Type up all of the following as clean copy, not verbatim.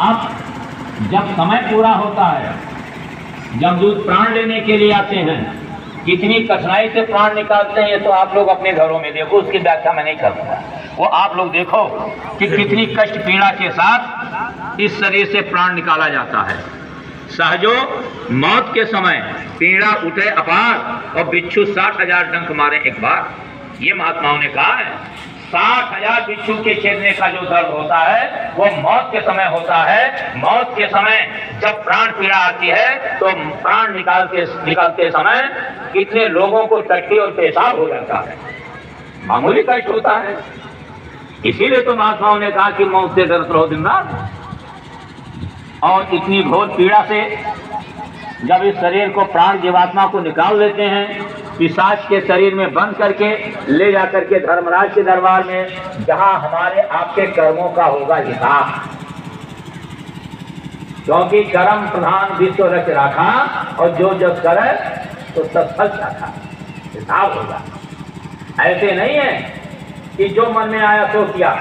अब जब समय पूरा होता है, जब दूध प्राण लेने के लिए आते हैं, कितनी कठिनाई से प्राण निकालते हैं, ये तो आप लोग अपने घरों में देखो, उसकी व्याख्या मैं नहीं करूँगा। वो आप लोग देखो कि कितनी कष्ट पीड़ा के साथ इस शरीर से प्राण निकाला जाता है। सहजो मौत के समय पीड़ा उठे अपार और बिच्छू 60,000 डंक मारे एक बार। ये महात्माओं ने कहा है 60,000 बिच्छू के छेदने का जो दर्द होता है वो मौत के समय होता है। मौत के समय जब प्राण पीड़ा आती है तो प्राण निकालते समय कितने लोगों को टट्टी और पेशाब हो जाता है, मामूली कष्ट होता है। इसीलिए तो महात्माओं ने कहा कि मौत से डरते रहो दिन रात। और इतनी घोर पीड़ा से जब इस शरीर को प्राण जीवात्मा को निकाल लेते हैं, पिशाच के शरीर में बंद करके ले जाकर के धर्मराज के दरबार में, जहां हमारे आपके कर्मों का होगा हिसाब, क्योंकि कर्म प्रधान विश्व रच रखा और जो जब करे तो सब फल रखा, हिसाब होगा। ऐसे नहीं है कि जो मन में आया तो किया।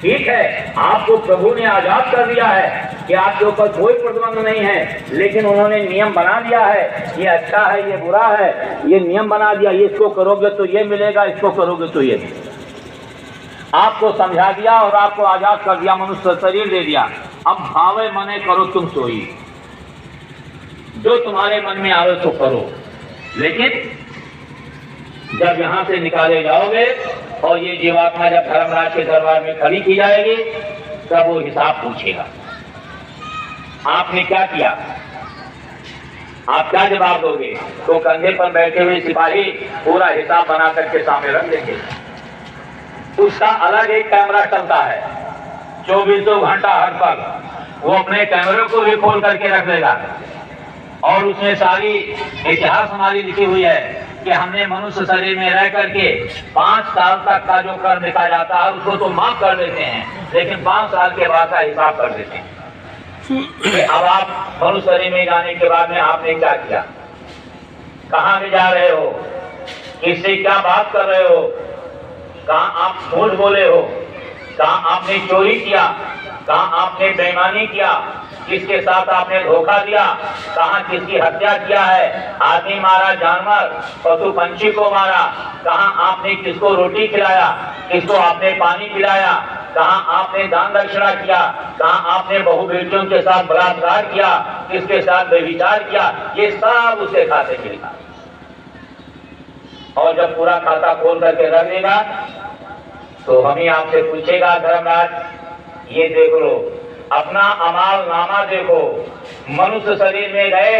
ठीक है, आपको प्रभु ने आजाद कर दिया है कि आपके ऊपर कोई प्रतिबंध नहीं है, लेकिन उन्होंने नियम बना दिया है, ये अच्छा है, ये बुरा है, ये नियम बना दिया, ये इसको करोगे तो ये मिलेगा, इसको करोगे तो ये। आपको समझा दिया और आपको आजाद कर दिया, मनुष्य शरीर दे दिया। अब भावे मने करो तुम सोई, जो तुम्हारे मन में आवे तो करो। लेकिन जब यहां से निकाले जाओगे और ये जीवात्मा जब धर्मराज के दरबार में खड़ी की जाएगी, तब वो हिसाब पूछेगा आपने क्या किया, आप क्या जवाब दोगे। तो कंधे पर बैठे हुए सिपाही पूरा हिसाब बना करके सामने रख देंगे। उसका अलग एक कैमरा चलता है 24 घंटा हर पल, वो अपने कैमरे को भी खोल करके रख देगा और उसमें सारी इतिहास हमारी लिखी हुई है कि हमने मनुष्य शरीर में रह करके 5 साल तक का जो कर्म लिखा जाता है उसको तो माफ कर देते हैं, लेकिन 5 साल के बाद का हिसाब कर देते हैं। अब आप मनुष्य शरीर में जाने के बाद में आपने क्या किया, कहाँ में जा रहे हो, किससे क्या बात कर रहे हो, कहाँ आप झूठ बोले हो, कहाँ आपने चोरी किया, कहाँ आपने बेईमानी किया, किसके साथ आपने धोखा दिया, कहाँ किसकी हत्या किया है, आदमी मारा, जानवर पशु पंछी को मारा, कहाँ आपने किसको रोटी खिलाया, किसको आपने पानी पिलाया, कहाँ आपने दान दक्षिणा किया, कहाँ आपने बहु बेटियों के साथ बलात्कार किया, किसके साथ व्यभिचार किया, ये सब उसे खाते मिलेगा। और जब पूरा खाता खोल करके रख देगा तो हम ही आपसे पूछेगा धर्मराज ये देख लो, अपना अमाल नामा देखो, मनुष्य शरीर में गए,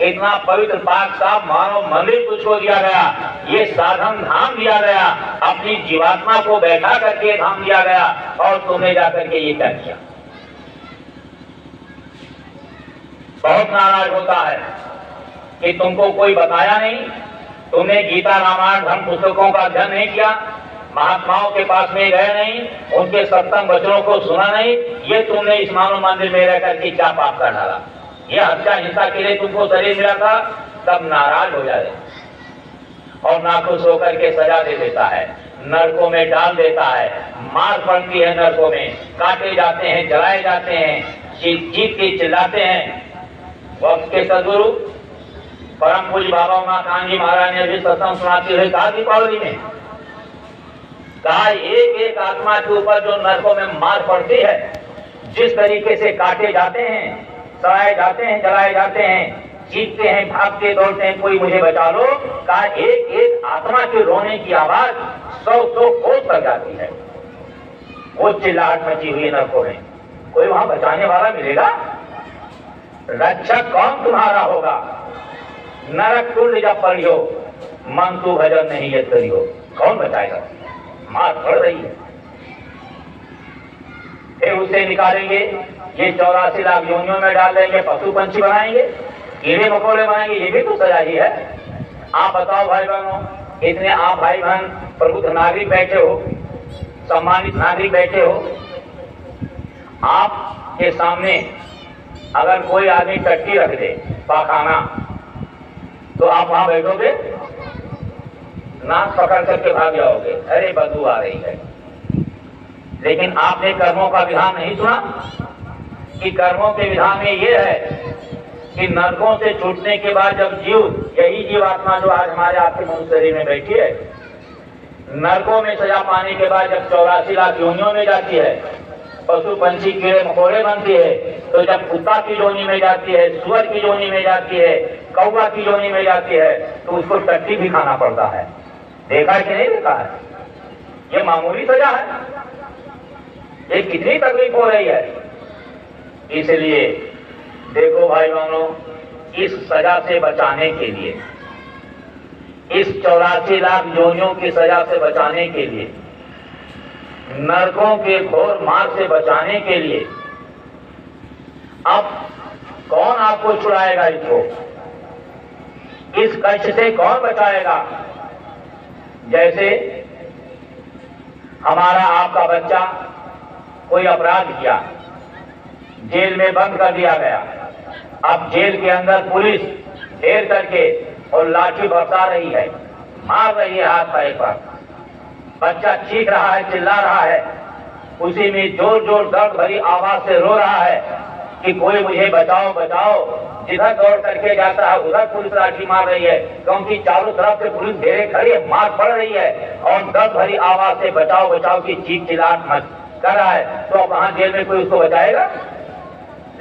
इतना पवित्र पाक साफ मानव मंदिर तुझको दिया गया, ये साधन धाम दिया गया, अपनी जीवात्मा को बैठा करके धाम दिया गया, और तुमने जाकर के ये क्या किया। बहुत नाराज होता है कि तुमको कोई बताया नहीं, तुमने गीता रामायण धर्म पुस्तकों का अध्ययन नहीं किया, महात्माओं के पास में गए नहीं, उनके सत्संग वचनों को सुना नहीं, ये तुमने इस मानव मंदिर में रह करके क्या पाप कर डाला। ये हत्या हिंसा के लिए तुमको शरीर मिला था, तब नाराज हो जाए और नाखुश होकर के सजा दे देता है, नरकों में डाल देता है, मार पड़ती है, नरकों में काटे जाते हैं, जलाए जाते हैं, चीख के चिल्लाते हैं। वक्त के सदगुरु परम पूज्य बाबा उमाकांत जी महाराज ने भी सत्संग सुनाते हुए कहा दीपावली में, कहा एक एक आत्मा के ऊपर जो नरकों में मार पड़ती है, जिस तरीके से काटे जाते हैं, सड़ाए जाते हैं, जलाए जाते हैं, चीखते हैं, भागते दौड़ते हैं, कोई मुझे बचा लो, कहा एक एक आत्मा के रोने की आवाज 100 कोस तक जाती है। वो चिल्लाहट मची हुई नरकों में, कोई वहां बचाने वाला मिलेगा? रक्षक कौन तुम्हारा होगा? नरक कुंड जब पढ़ियो, मन तू भजन नहीं ये करियो, कौन बचाएगा? मार पड़ रही है। फिर उसे निकालेंगे, ये 84 लाख योनियों में डाल देंगे, पशु पंछी बनाएंगे, कीड़े मकोड़े बनाएंगे, ये भी तो सजा ही है। आप बताओ भाई बहनों, इतने आप भाई बहन प्रबुद्ध नागरिक बैठे हो, सम्मानित नागरिक बैठे हो, आपके सामने अगर कोई आदमी टट्टी रख दे, पाखाना, तो आप वहां बैठोगे? नाक पकड़ करके भाग जाओगे, अरे बदबू आ रही है। लेकिन आपने कर्मों का विधान नहीं सुना कि कर्मों के विधान में ये है कि नरकों से छूटने के बाद जब यही जीवात्मा जो आज हमारे आपके मनुष्य शरीर में बैठी है, नरकों में सजा पाने के बाद जब 84 लाख योनियों में जाती है, पशु पंछी कीड़े मकोड़े बनती है, तो जब कुत्ता की योनि में जाती है, सुअर की योनि में जाती है, कौवा की योनि में जाती है, तो उसको टट्टी भी खाना पड़ता है। देखा है कि नहीं देखा है? ये मामूली सजा है, ये कितनी तकलीफ हो रही है। इसलिए देखो भाई बहनों, इस सजा से बचाने के लिए, इस 84 लाख योनियों की सजा से बचाने के लिए, नरकों के घोर मार्ग से बचाने के लिए, अब कौन आपको छुड़ाएगा? इसको, इस कष्ट से कौन बचाएगा? जैसे हमारा आपका बच्चा कोई अपराध किया, जेल में बंद कर दिया गया, अब जेल के अंदर पुलिस घेर करके और लाठी बरसा रही है, मार रही है हाथ पैर पर, बच्चा चीख रहा है, चिल्ला रहा है, उसी में जोर जोर दर्द भरी आवाज से रो रहा है कि कोई मुझे बचाओ बचाओ। जिधर दौड़ करके जाता है उधर पुलिस लाठी मार रही है, क्योंकि चारों तरफ से पुलिस घेरे खड़ी है, मार पड़ रही है और दर्द भरी आवाज से बचाओ बचाओ की चीख चिल्लाहट मच कर रहा है। तो अब वहां जेल में कोई उसको बचाएगा?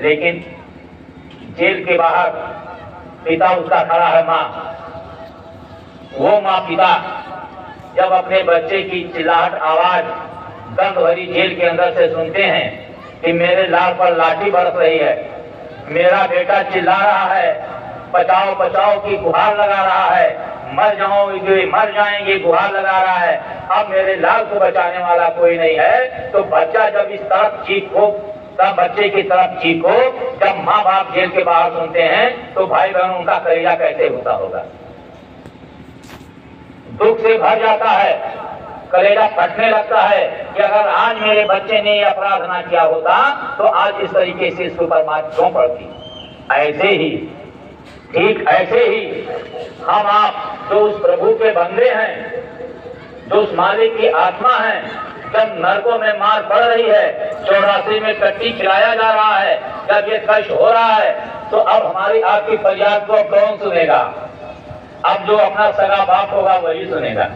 लेकिन जेल के बाहर पिता उसका खड़ा है, माँ, वो माँ पिता जब अपने बच्चे की चिल्लाहट आवाज दर्द भरी जेल के अंदर से सुनते हैं कि मेरे लाल पर लाठी बरस रही है, मेरा बेटा चिल्ला रहा है, बचाओ बचाओ की गुहार लगा रहा है, मर जाओगे मर जाएंगे गुहार लगा रहा है, अब मेरे लाल को बचाने वाला कोई नहीं है, तो बच्चा जब इस तरफ चीखो, तब बच्चे की तरफ चीखो, जब माँ बाप जेल के बाहर सुनते हैं तो भाई बहन उनका कलेजा कैसे होता होगा? दुख से भर जाता है, कलेजा फटने लगता है कि अगर आज मेरे बच्चे ने यह अपराध ना किया होता तो आज इस तरीके से इसके ऊपर मार क्यों पड़ती। ऐसे ही, ठीक ऐसे ही हम आप जो उस प्रभु के बंदे हैं, जो उस मालिक की आत्मा है, जब नरकों में मार पड़ रही है, 84 में टट्टी खिलाया जा रहा है, जब ये कष्ट हो रहा है, तो अब हमारी आपकी फरियाद को कौन सुनेगा? अब जो अपना सगा बाप होगा वही सुनेगा,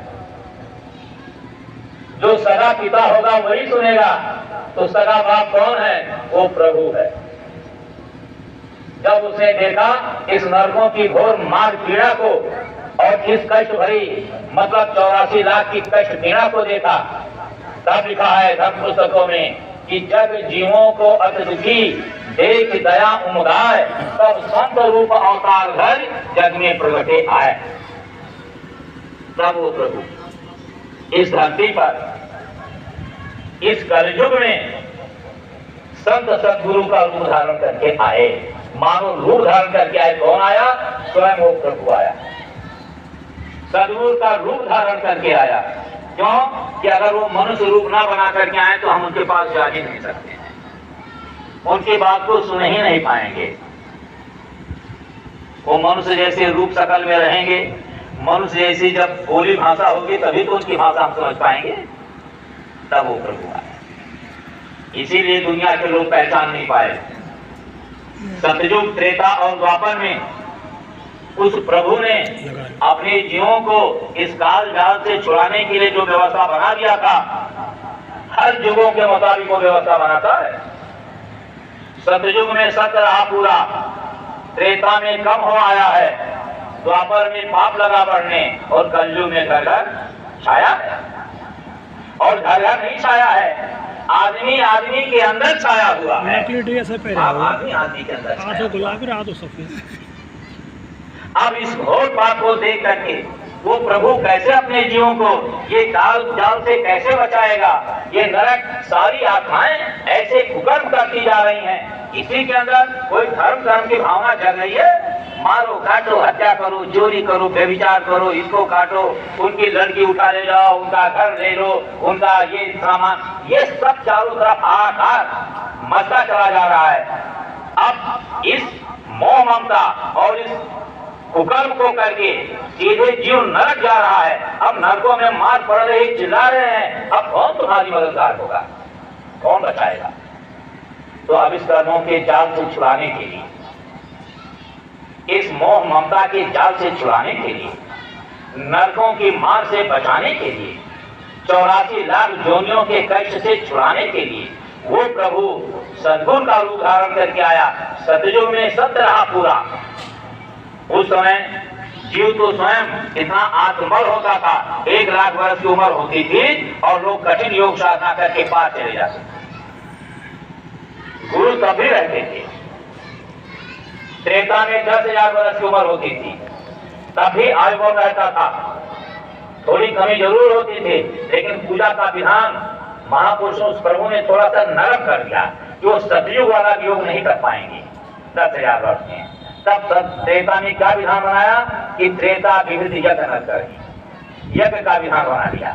जो सगा पिता होगा वही सुनेगा। तो सगा बाप कौन है? वो प्रभु है। जब उसने देखा इस नरकों की घोर मार पीड़ा को और इस कष्ट भरी मतलब 84 लाख की कष्ट पीड़ा को देखा, तब लिखा है धर्म पुस्तकों में कि जब जीवों को अति दुखी देख दया उमगाए, तब संत रूप अवतार धर जग में प्रगटे आए। तब वो प्रभु इस धरती पर इस कलयुग में संत सदगुरु का रूप धारण करके आए, मानो रूप धारण करके आए। कौन आया? स्वयं वो प्रभु आया, सदगुरु का रूप धारण करके आया। क्यों? कि अगर वो मनुष्य रूप ना बना करके आए तो हम उनके पास जा ही नहीं सकते हैं, उनकी बात को सुन ही नहीं पाएंगे। वो मनुष्य जैसे रूप शकल में रहेंगे, मनुष्य जैसी जब बोली भाषा होगी तभी तो उनकी भाषा हम समझ पाएंगे। तब वो प्रभु आए। इसीलिए दुनिया के लोग पहचान नहीं पाए। सतयुग, त्रेता और द्वापर में उस प्रभु ने अपने जीवों को इस काल जाल से छुड़ाने के लिए जो व्यवस्था बना दिया था, हर युगों के मुताबिक वो व्यवस्था बनाता है। सतयुग में सत्य रहा पूरा, त्रेता में कम हो आया है, द्वापर में पाप लगा बढ़ने और कलयुग में घर घर छाया है। और घर घर नहीं छाया है, आदमी आदमी के अंदर छाया हुआ है। आदमी आदमी के अंदर गुलाबी रात सफेद। अब इस घोर पाप को देख करके वो प्रभु कैसे अपने जीवों को ये काल जाल से कैसे बचाएगा? ये नरक सारी आत्माएं ऐसे कुकर्म करती जा रही हैं, इसी के अंदर कोई धर्म की भावना जग रही है। मारो काटो, हत्या करो, चोरी करो, व्यभिचार करो, इसको काटो, उनकी लड़की उठा ले जाओ, उनका घर ले लो, उनका ये सामान, ये सब चारों तरफ हाहाकार मचता चला जा रहा है। अब इस मोह ममता और इस कुकर्म को करके सीधे जीव नरक जा रहा है। अब नरकों में मार पड़ रही, चिल्ला रहे हैं, अब कौन तुम्हारी मददगार होगा? कौन बचाएगा? तो अब इस कर्मों के जाल से छुड़ाने के लिए, इस मोह ममता के जाल से छुड़ाने के लिए, नरकों की मार से बचाने के लिए, 84 लाख जोनियों के कष्ट से छुड़ाने के लिए वो प्रभु सद्गुण का रूप धारण करके आया। सतयुग में सत्य रहा पूरा। उस समय जीव तो स्वयं इतना आत्मबल होता था, 1 लाख वर्ष की उम्र होती थी और लोग कठिन योग साधना करके पार चले जाते। गुरु तब भी रहते थे। त्रेता में 10,000 वर्ष की उम्र होती थी, तब भी आयुबल रहता था। थोड़ी कमी जरूर होती थी, लेकिन पूजा का विधान महापुरुषों प्रभु ने थोड़ा सा नरम कर दिया, जो सतयुग वाला योग नहीं कर पाएंगे 10,000 वर्ष में। तब त्रेता ने क्या विधान बनाया कि त्रेता विविध यज्ञ न करें, यज्ञ का विधान बना दिया।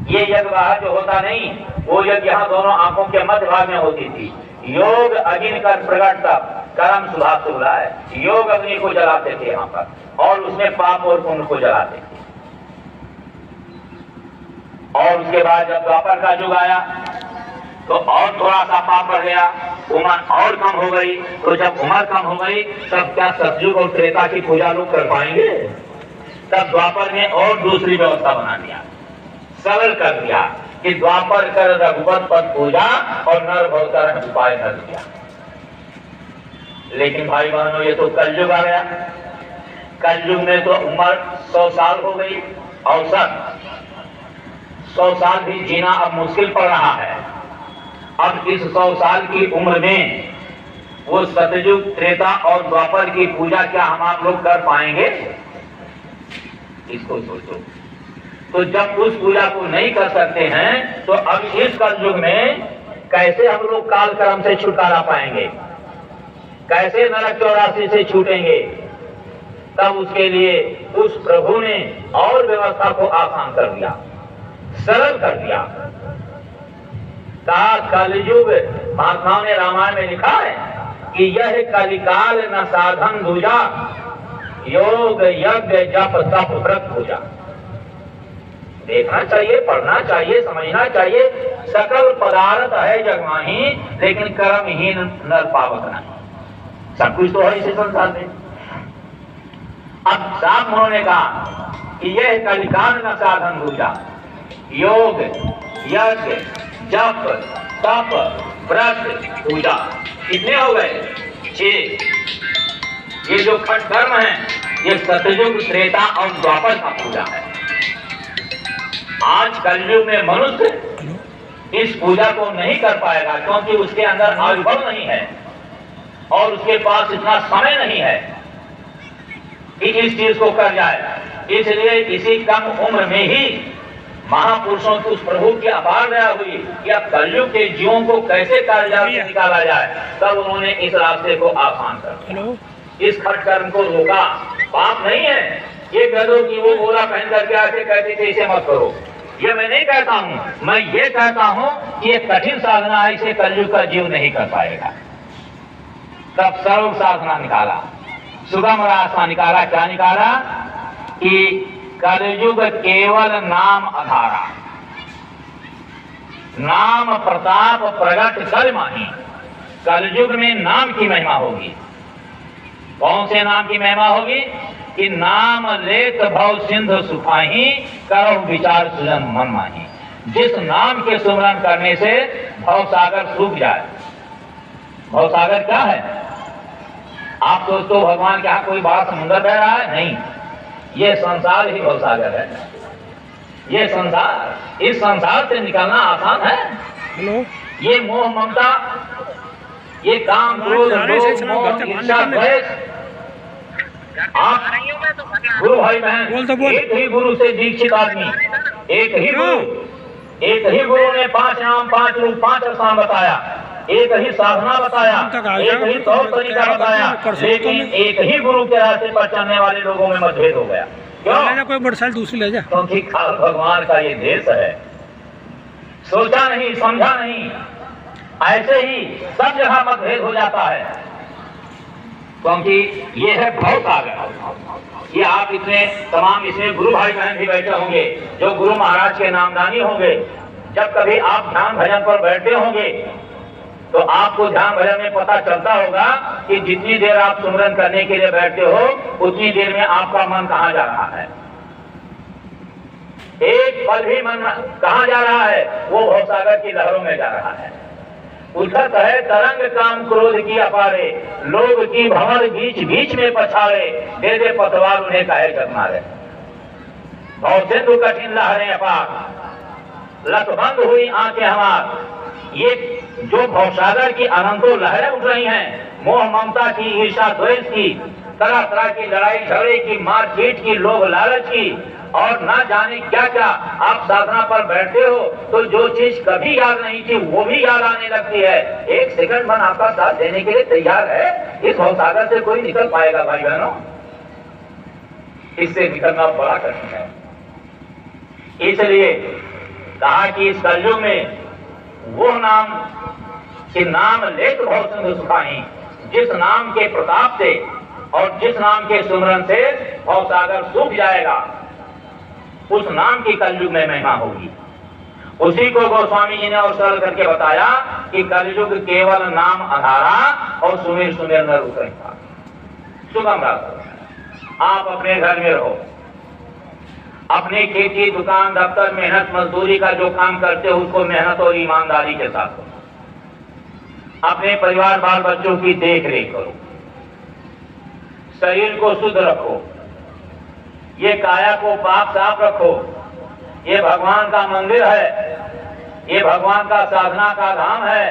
ये यज्ञ बाहर जो होता नहीं, वो यज्ञ यहाँ दोनों आंखों के मध्य भाग में होती थी। योग अग्नि का प्रकट तब कर्म सुधा सुधा है। योग अग्नि को जलाते थे यहाँ पर, और उसमें पाप और पुण्य को जलाते थे। और उसके बाद जब द्वापर का युग आया तो और थोड़ा सा पाप बढ़ गया, उम्र और कम हो गई। तो जब उम्र कम हो गई तब क्या सतयुग और त्रेता की पूजा लोग कर पाएंगे? तब द्वापर ने और दूसरी व्यवस्था बना दिया, सरल कर दिया कि द्वापर कर रघुपत पद पूजा और नर भवतर उपाय कर दिया। लेकिन भाई बहनों, ये तो कलयुग आ गया। कलयुग में तो उम्र 100 साल हो गई, औसत 100 साल भी जीना अब मुश्किल पड़ रहा है। अब इस 100 साल की उम्र में वो सतयुग, त्रेता और द्वापर की पूजा क्या हम आप लोग कर पाएंगे? इसको सोचो। तो जब उस पूजा को नहीं कर सकते हैं तो अब इस कलयुग में कैसे हम लोग काल कर्म से छुटकारा पाएंगे? कैसे नरक 84 से छूटेंगे? तब उसके लिए उस प्रभु ने और व्यवस्था को आसान कर दिया, सरल कर दिया। कलयुग, महात्माओं ने रामायण में लिखा है कि यह कलिकाल न साधन दूजा, योग यज्ञ जप तप व्रत पूजा। देखना चाहिए, पढ़ना चाहिए, समझना चाहिए। सकल पदार्थ है जगमाही, लेकिन कर्महीन नर पावक नहीं। सब कुछ तो है इसी संसार में। अब साफ उन्होंने कहा कि यह कलिकाल न साधन दूजा, योग यज्ञ जप तप व्रत पूजा। कितने हो गए? 6। ये जो खट कर्म है ये सतयुग, त्रेता और द्वापर का पूजा है। आज कलयुग में मनुष्य इस पूजा को नहीं कर पाएगा, क्योंकि उसके अंदर अनुभव नहीं है और उसके पास इतना समय नहीं है कि इस चीज को कर जाए। इसलिए इसी कम उम्र में ही महापुरुषों की उस प्रभु की अपार दया हुई कि अब कलयुग के जीवों को कैसे कालजाल से निकाला जाए। तब उन्होंने इस रास्ते को आसान कर दिया, इस खट कर्म को रोका। पाप नहीं है ये कह दो कि वो गोला पहन करके आके कहते थे इसे मत करो, ये मैं नहीं कहता हूँ। मैं ये कहता हूँ कि ये कठिन साधना है, इसे कलयुग का जीव नहीं कर पाएगा। तब सर्व साधना निकाला, सुगम रास्ता निकाला। क्या निकाला? कि कलयुग केवल नाम आधारा, नाम प्रताप प्रगट कर माही। कलयुग में नाम की महिमा होगी। कौन से नाम की महिमा होगी? कि नाम लेत भव सिंधु सुखाही, करो विचार सुजन मन माही। जिस नाम के सुमरन करने से भव सागर सूख जाए। भव सागर क्या है? आप दोस्तों, भगवान के यहाँ कोई बड़ा समुद्र बह रहा है? नहीं, ये संसार ही भव सागर है। ये संसार, इस संसार से निकलना आसान है। ये मोह ममता, ये काम क्रोध लोभ मोह ईर्ष्या द्वेष। आप गुरु भाई बहन, एक ही गुरु से दीक्षित आदमी, एक ही गुरु ने 5 नाम 5 रूप 5 स्थान बताया, एक ही साधना बताया, एक ही तौर तरीका बताया, लेकिन एक ही गुरु के रास्ते पर चलने वाले लोगों में मतभेद हो गया। क्यों? कोई मोटरसाइकिल दूसरी ले जा। क्योंकि भगवान का ये देश है। सोचा नहीं, समझा नहीं, ऐसे ही सब जगह मतभेद हो जाता है। क्योंकि ये है भव सागर। ये आप इतने तमाम इसमें गुरु भाई बहन भी बैठे होंगे जो गुरु महाराज के नामदानी होंगे, जब कभी आप ध्यान भजन पर बैठते होंगे तो आपको ध्यान भजन में पता चलता होगा कि जितनी देर आप सुमिरन करने के लिए बैठते हो उतनी देर में आपका मन कहां जा रहा है। एक पल भी मन कहां जा रहा है, वो भवसागर की लहरों में जा रहा है। उठत है तरंग काम क्रोध की अपारे, लोग की भंवर बीच बीच में पछाड़े, दे दे पतवार उन्हें काहे जग मारे। भव सिंधु कठिन लहरें अपार, लतबंद हुई आंखें हमार। ये जो भवसागर की अनंतों लहरें उठ रही हैं, मोह ममता की, ईर्षा द्वेष की, तरह तरह की लड़ाई झगड़े की, मारपीट की, लोभ लालच की और ना जाने क्या क्या। आप साधना पर बैठते हो तो जो चीज कभी याद नहीं थी वो भी याद आने लगती है। एक सेकंड मन आपका साथ देने के लिए तैयार है। इस भवसागर से कोई निकल पाएगा भाई बहनों? इससे निकलना बड़ा कठिन है। इसलिए कहा कि इस कलयुग में वो नाम कि नाम लेत भव सिंधु सुखाही, जिस नाम के प्रताप से और जिस नाम के सुमरन से भवसागर सूख जाएगा, उस नाम की कलयुग में महिमा होगी। उसी को गोस्वामी जी ने और सरल करके बताया कि कलयुग केवल नाम आधारा और सुमिर सुमिर न रुका। सुगम रास्ता। आप अपने घर में रहो, अपनी खेती, दुकान, दफ्तर, मेहनत मजदूरी का जो काम करते हो उसको मेहनत और ईमानदारी के साथ करो। अपने परिवार बाल बच्चों की देख रेख करो, शरीर को शुद्ध रखो, ये काया को पाक साफ रखो। ये भगवान का मंदिर है, ये भगवान का साधना का धाम है।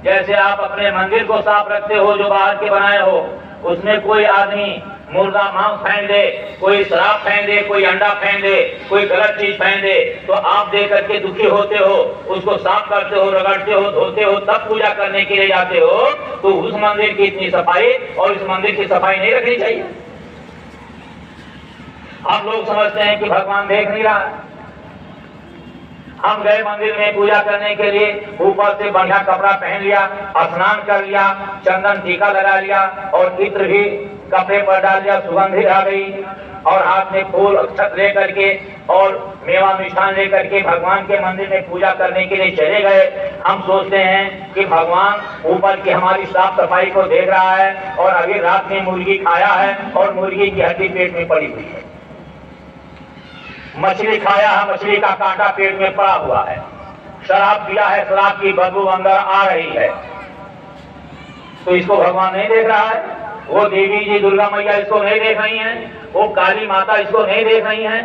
जैसे आप अपने मंदिर को साफ रखते हो जो बाहर के बनाए हो, उसमें कोई आदमी मुर्गा मांस फेंक दे, कोई शराब फेंक दे, कोई अंडा फेंक दे, कोई गलत चीज फेंक दे, तो आप देख करके दुखी होते हो, उसको साफ करते हो, रगड़ते हो, धोते हो, तब पूजा करने के लिए जाते हो। तो उस मंदिर की इतनी सफाई और इस मंदिर की सफाई नहीं रखनी चाहिए। हम लोग समझते हैं कि भगवान देख नहीं रहा। हम गए मंदिर में पूजा करने के लिए, ऊपर से बढ़िया कपड़ा पहन लिया, स्नान कर लिया, चंदन टीका लगा लिया और इत्र भी कपड़े पर डाल दिया, सुगंधी आ गई और हाथ में फूल अक्षत लेकर के और मेवा मिष्ठान लेकर के भगवान के मंदिर में पूजा करने के लिए चले गए। हम सोचते हैं कि भगवान ऊपर की हमारी साफ सफाई को देख रहा है और अभी रात में मुर्गी खाया है और मुर्गी की हड्डी पेट में पड़ी हुई है, मछली खाया है, मछली का कांटा पेट में पड़ा हुआ है, शराब पिया है, शराब की बदबू अंदर आ रही है। तो इसको भगवान नहीं देख रहा है? वो देवी जी दुर्गा मैया इसको नहीं देख रही हैं? वो काली माता इसको नहीं देख रही हैं?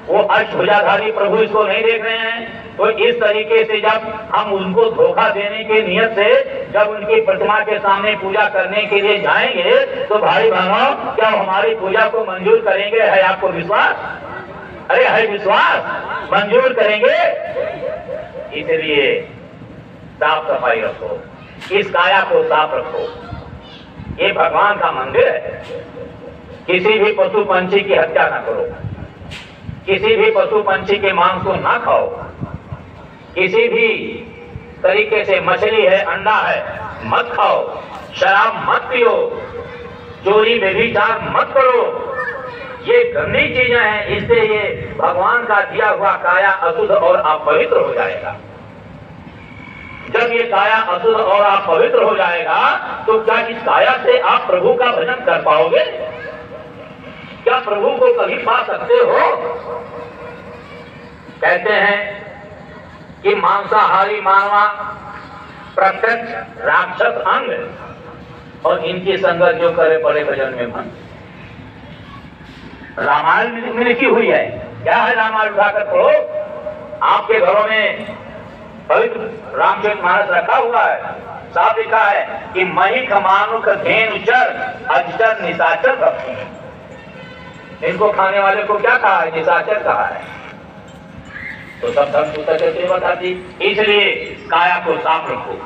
वो अष्टभुजाधारी प्रभु इसको नहीं देख रहे हैं? तो इस तरीके से जब हम उनको धोखा देने के नियत से जब उनकी प्रतिमा के सामने पूजा करने के लिए जाएंगे तो भाई बहनों, क्या हमारी पूजा को मंजूर करेंगे? है आपको विश्वास? अरे है विश्वास? मंजूर करेंगे? इसलिए साफ सफाई रखो, इस काया को साफ रखो। ये भगवान का मंदिर है। किसी भी पशु पंछी की हत्या न करो, किसी भी पशु पंछी के मांस को ना खाओ, किसी भी तरीके से मछली है, अंडा है, मत खाओ, शराब मत पियो, चोरी व्यभिचार मत करो। ये गंदी चीजें हैं, इससे ये भगवान का दिया हुआ काया अशुद्ध और अपवित्र हो जाएगा। जब ये काया अशुद्ध और अपवित्र हो जाएगा तो क्या इस काया से आप प्रभु का भजन कर पाओगे? क्या प्रभु को कभी पा सकते हो? कहते हैं कि मांसाहारी मानवा प्रत्यक्ष राक्षस अंग और इनकी संगत जो करे पड़े भजन में मन। रामायण में लिखी हुई है। क्या है रामायण? उठाकर पढ़ो। आपके घरों में पवित्र रामचरितमानस रखा हुआ है, साफ लिखा है कि महिक मानुक धेनु चर अजगर निशाचर भक्ति। इनको खाने वाले को क्या कहा है? निशाचर कहा है। तो सब धर्म पुस्तकें बताती। इसलिए काया को साफ रखो,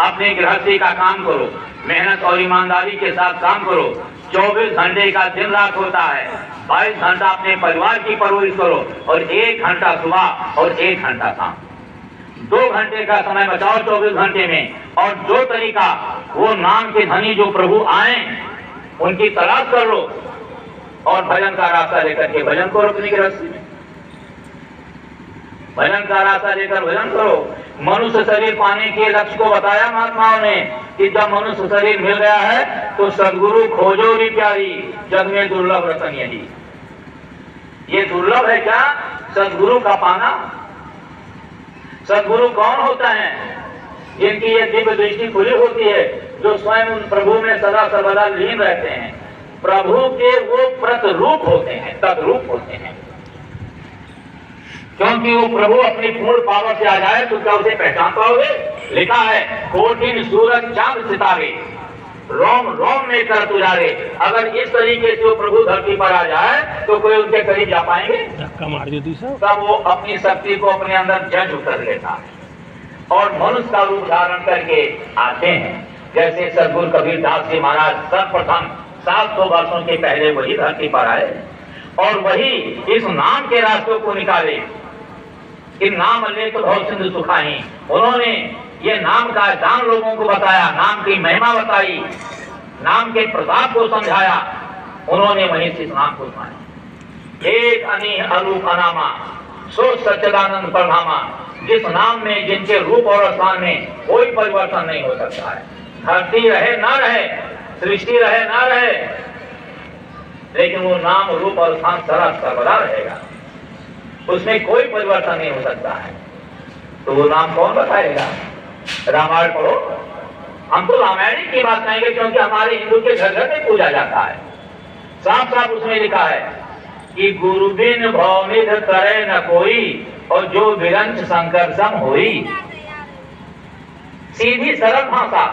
अपने गृहस्थी का काम करो, मेहनत और ईमानदारी के साथ काम करो। 24 घंटे का दिन रात होता है, 22 घंटा अपने परिवार की परवरिश करो और 1 घंटा सुबह और 1 घंटा शाम, 2 घंटे का समय बचाओ 24 घंटे में। और जो तरीका वो नाम के धनी जो प्रभु आए उनकी तलाश कर लो और भजन का रास्ता लेकर के भजन को रोकने की रास्ते में। भजन का रास्ता लेकर भजन करो। मनुष्य शरीर पाने के लक्ष्य को बताया महात्माओं ने कि जब मनुष्य शरीर मिल गया है तो सदगुरु खोजो री प्यारी, जग में दुर्लभ रतन यही। ये दुर्लभ है क्या सदगुरु का पाना? सदगुरु कौन होता है? जिनकी ये दिव्य दृष्टि खुली होती है, जो स्वयं उन प्रभु में सदा सर्वदा लीन रहते हैं, प्रभु के वो प्रतिरूप होते हैं, तद्रूप होते हैं। क्योंकि वो प्रभु अपनी पूर्ण पावर से आ जाए तो क्या उसे पहचान पाओगे? लिखा है कोटिन सूरज चांद सितारे रोम रोम में कर तुजारे। अगर इस तरीके से वो प्रभु धरती पर आ जाए तो कोई उनके करीब जा पाएंगे? तब वो अपनी शक्ति को अपने अंदर जज कर लेता है और मनुष्य का रूप धारण करके आते हैं। जैसे सदगुरु कबीरदास जी महाराज सर्वप्रथम 700 वर्षों के पहले वही धरती पर आए और वही इस नाम के रास्तों को निकाले कि नाम ले तो बहुत सिंधु सुखाई। उन्होंने ये नाम का दान लोगों को बताया, नाम की महिमा बताई, नाम के प्रताप को समझाया। उन्होंने वहीं से इस नाम को सुनाया। एक अनीह अरूप अनामा सो सच्चिदानंद प्रधामा। जिस नाम में जिनके रूप और स्थान में कोई परिवर्तन नहीं हो सकता है। धरती रहे ना रहे, सृष्टि रहे ना रहे, लेकिन वो नाम रूप और स्थान सर्वदा रहेगा, उसमें कोई परिवर्तन नहीं हो सकता है। तो वो नाम कौन बताएगा? रामायण पढ़ो। हम तो रामायण की बात कहेंगे क्योंकि हमारे हिंदू के घर घर में पूजा जाता है। साफ साफ उसमें लिखा है कि गुरु बिन भवनिध करे न कोई और जो विरंच शंकर सम होई। सीधी सरल भाषा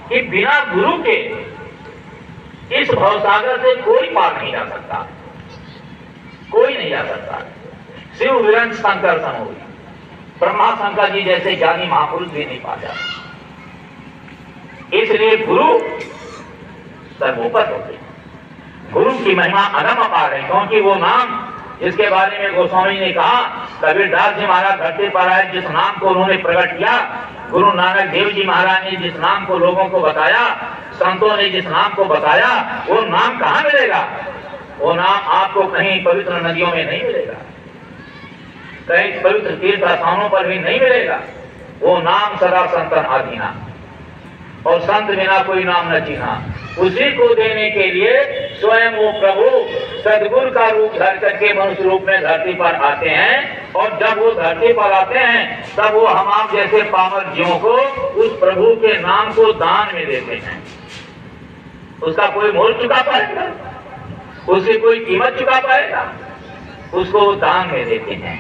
कि बिना गुरु के इस भवसागर से कोई पार नहीं जा सकता, कोई नहीं जा सकता। शिव विरंच शंकर सम होई। ब्रह्मा शंकर जी जैसे ज्ञानी महापुरुष भी नहीं पा जाते। इसलिए गुरु सर्वोपरि होते। गुरु की महिमा अनम अपार है क्योंकि वो नाम जिसके बारे में गोस्वामी ने कहा, कबीरदास जी महाराज धरती पर आए, जिस नाम को उन्होंने प्रकट किया, गुरु नानक देव जी महाराज ने जिस नाम को लोगों को बताया, संतों ने जिस नाम को बताया, वो नाम कहाँ मिलेगा? वो नाम आपको कहीं पवित्र नदियों में नहीं मिलेगा, कहीं पवित्र तीर्थ स्थानों पर भी नहीं मिलेगा। वो नाम सदा संतन आधीना और संत बिना कोई नाम न चीना। उसी को देने के लिए स्वयं वो प्रभु सदगुरु का रूप धर करके मनुष्य रूप में धरती पर आते हैं और जब वो धरती पर आते हैं तब वो हम आप जैसे पामर जीवों को उस प्रभु के नाम को दान में देते हैं। उसका कोई मोल चुका पाएगा? उसकी कोई कीमत चुका पाएगा? उसको दान में देते हैं।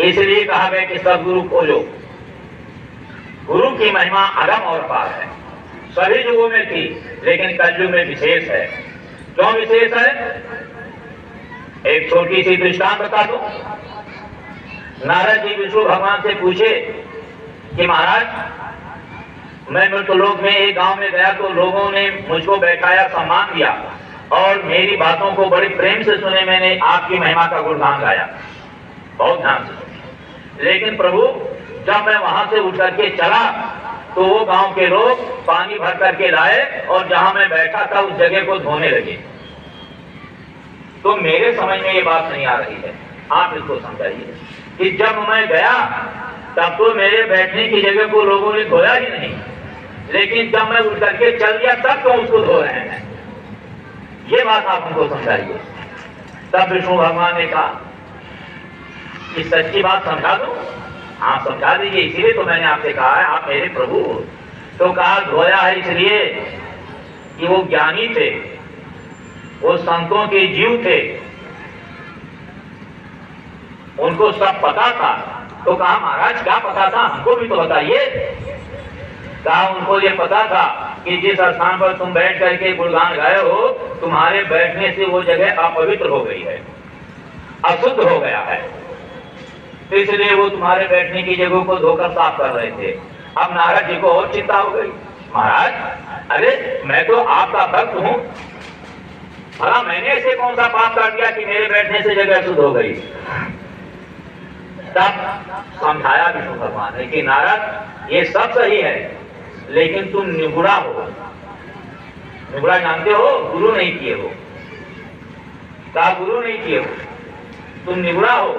इसलिए कहा गया कि सदगुरु खोजो। गुरु की महिमा अगम और पार है, सभी युगों में थी लेकिन कलयुग में विशेष है। क्यों विशेष है? एक छोटी सी दृष्टांत बता दो। नारद जी विष्णु भगवान से पूछे कि महाराज मैं मृतलोक में एक गांव में गया तो लोगों ने मुझको बैठाया, सम्मान दिया और मेरी बातों को बड़े प्रेम से सुने। मैंने आपकी महिमा का गुणगान गाया, बहुत ध्यान से सुने। लेकिन प्रभु जब मैं वहां से उठ करके चला तो वो गांव के लोग पानी भर करके लाए और जहां मैं बैठा था उस जगह को धोने लगे। तो मेरे समझ में ये बात नहीं आ रही है, आप इसको समझाइए कि जब मैं गया तब तो मेरे बैठने की जगह को लोगों ने धोया ही नहीं, लेकिन जब मैं उठ करके चल गया तब तो उसको धो रहे हैं। ये बात आप उनको समझाइए। तब विष्णु भगवान ने कहा कि सच्ची बात समझा दो। आप समझा दीजिए, इसीलिए तो मैंने आपसे कहा है आप मेरे प्रभु हो। तो कहा धोया है इसलिए कि वो ज्ञानी थे, वो संतों के जीव थे, उनको सब पता था। तो कहा महाराज क्या पता था, हमको भी तो बताइए। कहा उनको ये पता था कि जिस स्थान पर तुम बैठ करके गुणगान गाए हो, तुम्हारे बैठने से वो जगह अपवित्र हो गई है, अशुद्ध हो गया है, इसलिए वो तुम्हारे बैठने की जगह को धोकर साफ कर रहे थे। अब नारद जी को और चिंता हो गई, महाराज अरे मैं तो आपका भक्त हूं, भला मैंने ऐसे कौन सा पाप कर दिया कि मेरे बैठने से जगह शुद्ध हो गई। तब समझाया विष्णु भगवान ने कि नारद ये सब सही है लेकिन तुम निगुड़ा हो। निगुड़ा जानते हो, गुरु नहीं किए हो। कहा गुरु नहीं किए हो, तुम निगुड़ा हो।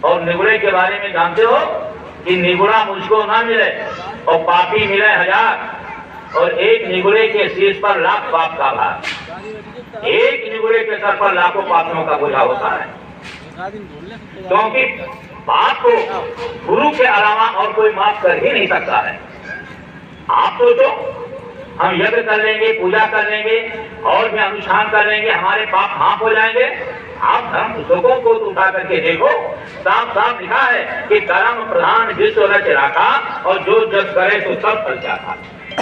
और निगुड़े के बारे में जानते हो कि निगुड़ा मुझको ना मिले और पापी मिले 1000 और एक निगुड़े के शीर्ष पर लाख पाप का भार। एक निगुड़े के सर पर लाखों पापियों का बोझा होता है, क्योंकि पाप को गुरु के अलावा और कोई माफ कर ही नहीं सकता है। आप सोचो, हम यज्ञ कर लेंगे, पूजा कर लेंगे और भी अनुष्ठान कर लेंगे, हमारे पाप माफ हो जाएंगे? आप धर्म पुस्तकों को उठा करके देखो, साफ साफ लिखा है कि कर्म प्रधान विश्व रच राखा और जो जस करे तो सब फल जाता।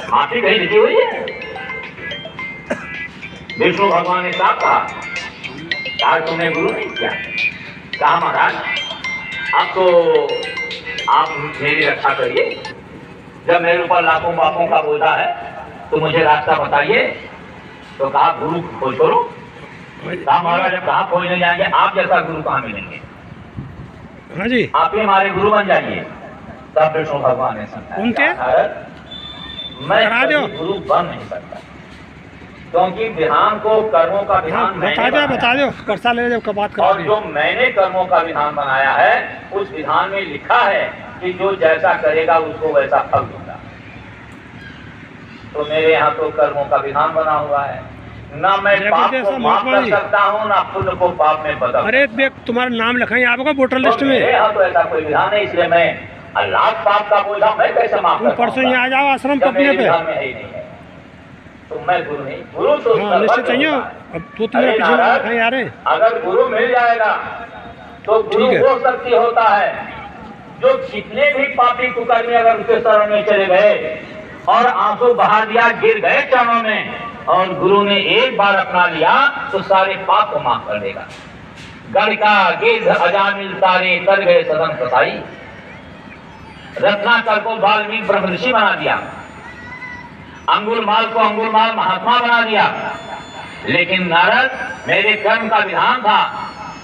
माफी कहीं लिखी हुई है? विष्णु भगवान ने साफ कहा, यार तुमने गुरु नहीं किया। कहा महाराज अब तो आप मेरी रक्षा करिए, जब मेरे ऊपर लाखों पापों का बोझा है तो मुझे रास्ता बताइए। तो कहा गुरु खोज करो। कहा महाराज जब कहा खोज नहीं जाएंगे, आप जैसा गुरु कहाँ मिलेंगे? हाँ जी, आप ही हमारे गुरु बन जाइए। तब विष्णु भगवान ने समझाया, मैं गुरु बन नहीं सकता, क्योंकि विधान को कर्मों का विधान बता दो कर्सा ले जब बात कर। और जो मैंने कर्मों का विधान बनाया है उस विधान में लिखा है कि जो जैसा करेगा उसको वैसा फल दूंगा। तो मेरे यहाँ तो कर्मों का विधान बना हुआ है, ना मैं पाप को माफ कर सकता हूँ ना पुण्य को पाप में बदल। अरे देख तुम्हारा नाम लिखा है आपका वोटर लिस्ट में। मेरे यहाँ तो ऐसा कोई विधान है, इसलिए मैं अल्लाह पाप का बोझा मैं कैसे माफ कर? परसों यहाँ आ जाओ आश्रम कपड़े पे। तो मैं गुरु नहीं, गुरु तो निश्चित चाहिए। अब तो तुम्हारे पीछे यार, अगर गुरु मिल जाएगा तो गुरु वो शक्ति होता है जो कितने भी पापी कुकर्मी अगर उसके शरण में चले गए और आंसू बहा दिया, गिर गए चरणों में और गुरु ने एक बार अपना लिया तो सारे पाप को माफ कर देगा। गणिका गिद्ध अजामिल तारे कर गए सदन कसाई। रत्नाकर को वाल्मीकि ब्रह्म ऋषि बना दिया, अंगुलमाल को अंगुलमाल महात्मा बना दिया। लेकिन नारद, मेरे कर्म का विधान था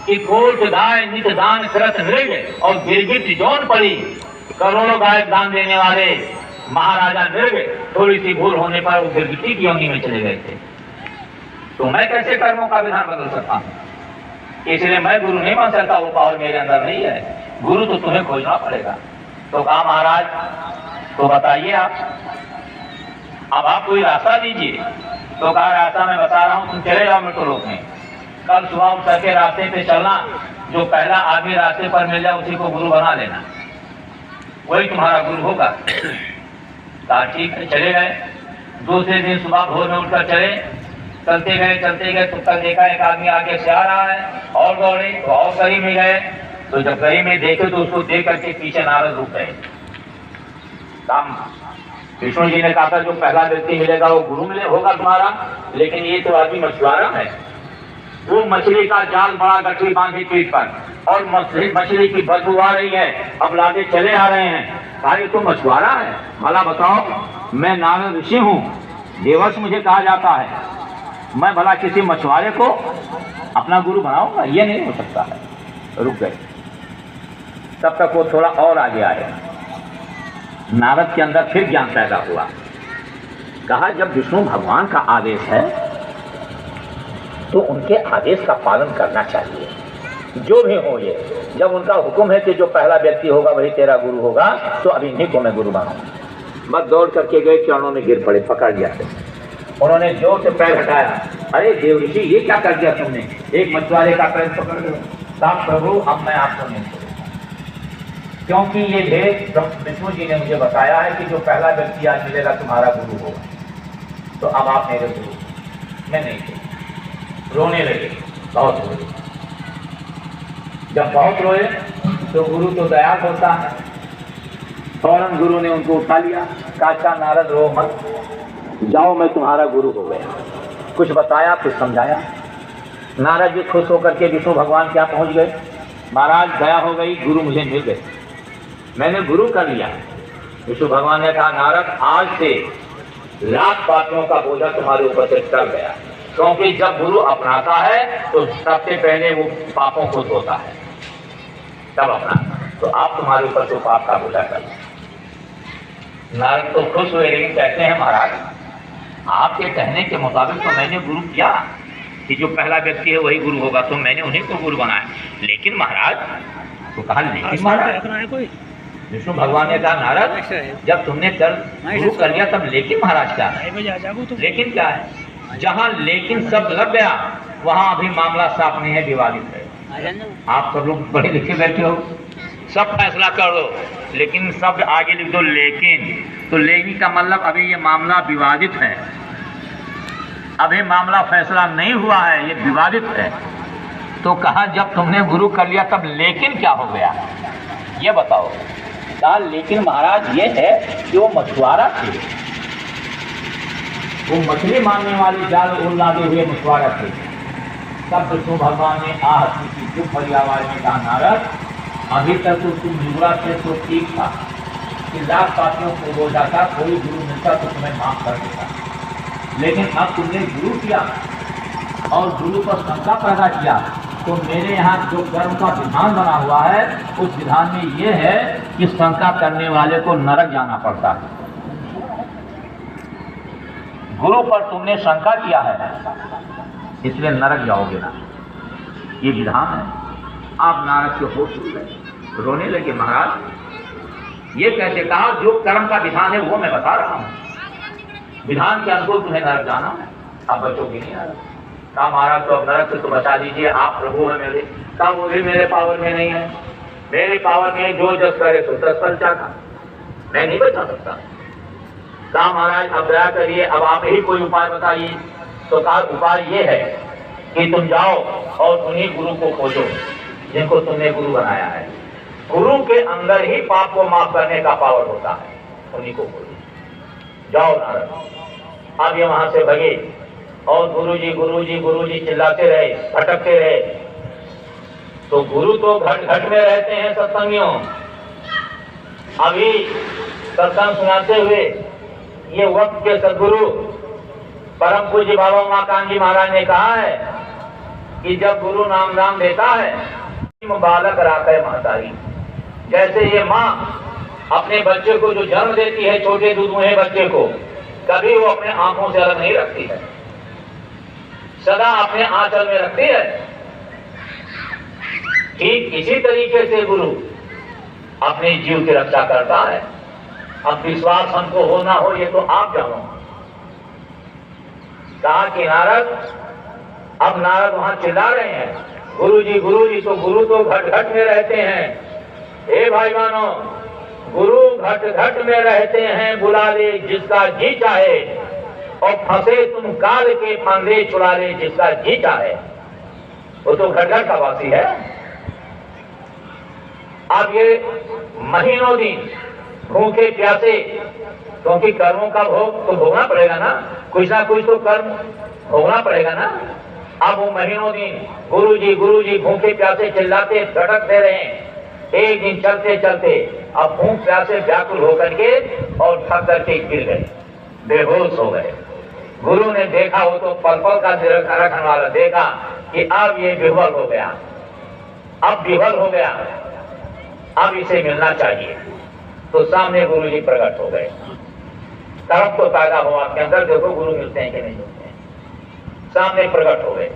कि कोट गाय नित दान करत नृग और गिरगिट जौन पड़ी। करोड़ों गाय दान देने वाले महाराजा नृग थोड़ी सी भूल होने पर वो गिरगिटी की योनि में चले गए थे। तो मैं कैसे कर्मों का विधान बदल सकता हूँ? इसलिए मैं गुरु नहीं बन सकता, वो पावर मेरे अंदर नहीं है। गुरु तो तुम्हें खोजना पड़ेगा। तो कहा महाराज तो बताइए आप, अब आप कोई रास्ता दीजिए। तो कहा रास्ता मैं बता रहा हूँ, तुम चले जाओ मेट्रो लोक में। कल सुबह उठ करके रास्ते पे चलना, जो पहला आदमी रास्ते पर मिल जाए उसी को गुरु बना लेना, वही तुम्हारा गुरु होगा। कहा ठीक है, चले गए। दूसरे दिन सुबह भोर में उठकर चले, चलते गए तो कल देखा एक आदमी आगे से आ रहा है और दौड़े तो और करीब में गए। तो जब करीब में देखे तो उसको देख करके पीछे नारद रुक गए। काम विष्णु जी ने कहा था जो पहला व्यक्ति मिलेगा वो गुरु मिले होगा तुम्हारा, लेकिन ये तो आदमी मछुआरा है। वो मछली का जाल बड़ा गठरी बांधे पीठ पर और मछली की बदबू आ रही है, अब लादे चले आ रहे हैं। भाई तो मछुआरा है, भला बताओ मैं नारद ऋषि हूँ, देवर्ष मुझे कहा जाता है, मैं भला किसी मछुआरे को अपना गुरु बनाऊंगा? ये नहीं हो सकता है। रुक गए। तब तक वो थोड़ा और आगे आए। नारद के अंदर फिर ज्ञान पैदा हुआ। कहा जब विष्णु भगवान का आदेश है तो उनके आदेश का पालन करना चाहिए, जो भी हो ये। जब उनका हुक्म है कि जो पहला व्यक्ति होगा वही तेरा गुरु होगा, तो अभी इन्हीं को मैं गुरु बनाऊंगा। बस दौड़ करके गए, चरणों में गिर पड़े, पकड़ लिया। उन्होंने जोर से पैर हटाया। अरे देव ऋषि ये क्या कर दिया तुमने? एक मछुआरे का पैर पकड़ लो। साहब प्रभु अब मैं आपको नहीं छोड़ूंगा, क्योंकि ये भेद विष्णु जी ने मुझे बताया है कि जो पहला व्यक्ति आज मिलेगा तुम्हारा गुरु होगा, तो अब आप मेरे गुरु। मैं नहीं छोड़ूंगा। रोने लगे, बहुत रोए। जब बहुत रोए तो गुरु तो दयाल होता है, फौरन गुरु ने उनको उठा लिया। कहा नारद रो मत, जाओ मैं तुम्हारा गुरु हो गया। कुछ बताया, कुछ समझाया। नारद जी खुश होकर के विष्णु भगवान क्या पहुंच गए। महाराज दया हो गई, गुरु मुझे मिल गए, मैंने गुरु कर लिया। विष्णु भगवान ने कहा नारद आज से लाख पापियों का बोझा तुम्हारे ऊपर से टल गया, क्योंकि जब गुरु अपनाता है तो सबसे पहले वो पापों को धोता है, तब अपना। तो आप तुम्हारे ऊपर से पाप का बोझा कर। नारद तो खुश हुए, लेकिन कहते हैं महाराज आपके कहने के मुताबिक तो मैंने गुरु किया कि जो पहला व्यक्ति है वही गुरु होगा, तो मैंने उन्हीं को गुरु बनाया। लेकिन महाराज तो कहा लेकिन आसमान पे महाराज, अपना है कोई विष्णु भगवान ने कहा नारद जब तुमने कर शुरू कर लिया तब लेकिन महाराज क्या है? 2 बजे आ जाओ तो लेकिन क्या है? जहाँ लेकिन सब लग गया वहाँ अभी मामला साफ नहीं है, विवादित है। आप सब लोग पढ़े लिखे बैठे हो, सब फैसला कर दो, लेकिन सब आगे लिख दो लेकिन। तो लेकिन का मतलब अभी ये मामला विवादित है, अभी मामला फैसला नहीं हुआ है, ये विवादित है। तो कहा जब तुमने गुरु कर लिया तब लेकिन क्या हो गया ये बताओ। कहा लेकिन महाराज ये है कि वो मछुआरा थे, वो मछली मारने वाली जाल उल्लादे हुए मछुआरा थे। तब विष्णु भगवान ने की चुप भरी आवाज में कहा नारद अभी तक तो तुम युवराज से तो ठीक था कि लाख पापियों को बोल जाता, कोई गुरु मिलता तो तुम्हें माफ कर देता, लेकिन अब तुमने गुरु किया और गुरु पर शंका पैदा किया, तो मेरे यहाँ जो कर्म का विधान बना हुआ है उस विधान में ये है कि शंका करने वाले को नरक जाना पड़ता है। गुरु पर तुमने शंका किया है इसलिए नरक जाओगे ना, ये विधान है। आप नारद के होश उड़ गए, रोने लगे। महाराज ये कैसे? कहा जो कर्म का विधान है वो मैं बता रहा हूँ, विधान के अनुकूल तुम्हें नरक जाना है, आप बचोगे नहीं नरक। कहा महाराज तो अब नरक से तो बचा दीजिए, आप प्रभु हैं मेरे। कहा वो भी मेरे पावर में नहीं है, मेरे पावर में जो जस करे तो 10 फल चाहता, मैं नहीं बचा सकता। कहा महाराज अब दया करिए, अब आप ही कोई उपाय बताइए। तो कहा उपाय ये है कि तुम जाओ और उन्हीं गुरु को खोजो जिनको तुमने गुरु बनाया है। गुरु के अंदर ही पाप को माफ करने का पावर होता है, उन्हीं को खोजो। जाओ नारद। अब ये वहां से भगे और गुरुजी गुरुजी गुरुजी चिल्लाते रहे, भटकते रहे। तो गुरु तो घट घट में रहते हैं सत्संगियों। अभी सत्संग सुनाते हुए ये वक्त के सदगुरु परम पूज्य बाबा माकान जी महाराज ने कहा है कि जब गुरु नाम नाम देता है बालक राखे महतारी। जैसे ये माँ अपने बच्चे को जो जन्म देती है, छोटे दूध मुहे बच्चे को, कभी वो अपने आंखों से अलग नहीं रखती है, सदा अपने आंचल में रखती है। ठीक इसी तरीके से गुरु अपने जीव की रक्षा करता है। अब विश्वास हमको हो ना हो ये तो आप जानो। कहा कि नारद, अब नारद वहां चिल्ला रहे हैं गुरुजी गुरुजी, तो गुरु तो घट घट में रहते हैं। हे भाईवानों, गुरु घट घट में रहते हैं, बुला ले जिसका जी चाहे, और फंसे तुम काल के फांदे छुड़ा ले जिसका जी चाहे। वो तो घट घट का वासी है। अब ये महीनों दिन भूखे प्यासे, क्योंकि कर्मों का भोग तो भोगना पड़ेगा ना, कुछ ना कुछ तो कर्म भोगना पड़ेगा ना। अब वो महीनों दिन गुरुजी गुरुजी भूखे प्यासे चिल्लाते भटकते रहे। एक दिन चलते चलते अब भूख प्यासे व्याकुल होकर के और थक करके गिर गए, बेहोश हो गए। गुरु ने देखा, वो तो पल पल का रखने वाला, देखा कि अब ये विह्वल हो गया, अब विह्वल हो गया, अब इसे मिलना चाहिए। तो सामने गुरु जी प्रकट हो गए। तरफ तो पैदा हुआ के अंदर, देखो गुरु मिलते हैं कि नहीं मिलते हैं। सामने प्रकट हो गए।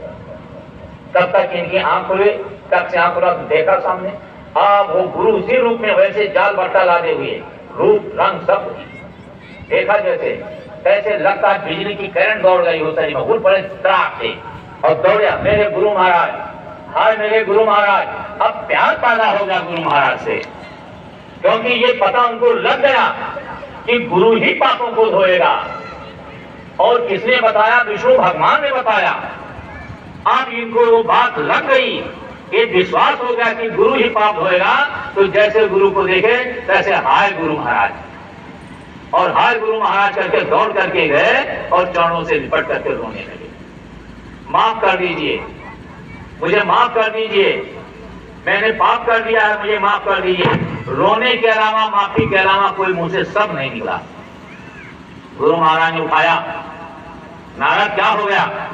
तब तक इनकी आंख खुले, तब से आंख खुला देखा सामने। अब वो गुरु उसी रूप में वैसे जाल बट्टा लादे हुए, रूप रंग सब देखा कैसे लगता है बिजली की करंट दौड़ गई हो शरीर में। उठ पड़े त्राक से और दौड़िया, मेरे गुरु महाराज, हाय मेरे गुरु महाराज। अब प्यार पैदा हो गया गुरु महाराज से, क्योंकि ये पता उनको लग गया कि गुरु ही पापों को धोएगा। और किसने बताया? विष्णु भगवान ने बताया। अब इनको वो बात लग गई, ये विश्वास हो गया कि गुरु ही पाप धोएगा। तो जैसे गुरु को देखे तैसे हाय गुरु महाराज, और हाय गुरु महाराज करके दौड़ करके गए और चरणों से लिपट करके रोने लगे। माफ कर दीजिए, मुझे माफ कर दीजिए, मैंने पाप कर दिया है, मुझे माफ कर दीजिए। रोने के अलावा, माफी के अलावा कोई मुंह से शब्द नहीं निकला। गुरु महाराज ने उठाया, नारद क्या हो गया?